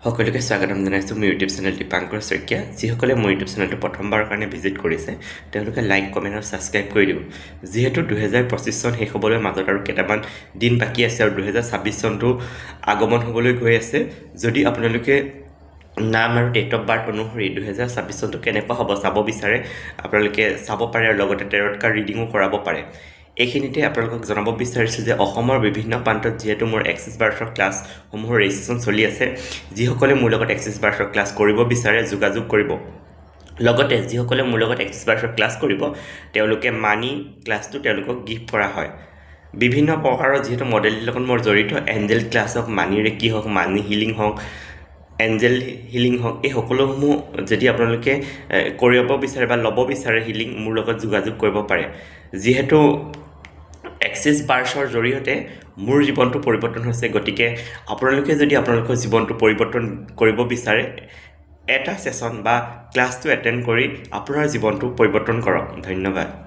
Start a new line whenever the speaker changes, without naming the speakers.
সকলোকে স্বাগতম জনাইছোঁ মোৰ ইউটিউব চেনেল দীপাংকৰ শইকীয়া। যিসকলে মোৰ ইউটিউব চেনেলটো প্ৰথমবাৰৰ কাৰণে ভিজিট কৰিছে তেওঁলোকে লাইক কমেণ্ট আৰু ছাবস্ক্ৰাইব কৰি দিব। যিহেতু 2025 চন শেষ হ'বলৈ মাজত আৰু কেইটামান দিন বাকী আছে আৰু 2026 চনটো আগমন হ'বলৈ গৈ আছে। যদি আপোনালোকে নাম আৰু ডেট অফ বাৰ্থ অনুসৰি 2026 চনটো কেনেকুৱা হ'ব চাব বিচাৰে, আপোনালোকে চাব পাৰে আৰু লগতে টেৰট কাৰ্ড ৰিডিঙো কৰাব পাৰে। এইখিনিতে আপোনালোকক জনাব বিচাৰিছোঁ যে অসমৰ বিভিন্ন প্ৰান্তত যিহেতু মোৰ এক্সিছ বাৰ্থৰ ক্লাছসমূহৰ ৰেজিষ্ট্ৰেশ্যন চলি আছে, যিসকলে মোৰ লগত এক্সিছ বাৰ্থৰ ক্লাছ কৰিব বিচাৰে যোগাযোগ কৰিব। লগতে যিসকলে মোৰ লগত এক্সিছ বাৰ্থৰ ক্লাছ কৰিব তেওঁলোকে মানি ক্লাছটো তেওঁলোকক গিফ্ট কৰা হয়। বিভিন্ন প্ৰকাৰৰ যিহেতু মডেলিটিৰ লগত মোৰ জড়িত, এঞ্জেল ক্লাছ হওক, মানি ৰেকি হওক, মানি হিলিং হওক, এঞ্জেল হিলিং হওক, এই সকলোসমূহ যদি আপোনালোকে কৰিব বিচাৰে বা ল'ব বিচাৰে হিলিং, মোৰ লগত যোগাযোগ কৰিব পাৰে। যিহেতু এক্সিছ বাৰ্থৰ জৰিয়তে মোৰ জীৱনটো পৰিৱৰ্তন হৈছে, গতিকে আপোনালোকে যদি আপোনালোকৰ জীৱনটো পৰিৱৰ্তন কৰিব বিচাৰে, এটা ছেশ্যন বা ক্লাছটো এটেণ্ড কৰি আপোনাৰ জীৱনটো পৰিৱৰ্তন কৰক। ধন্যবাদ।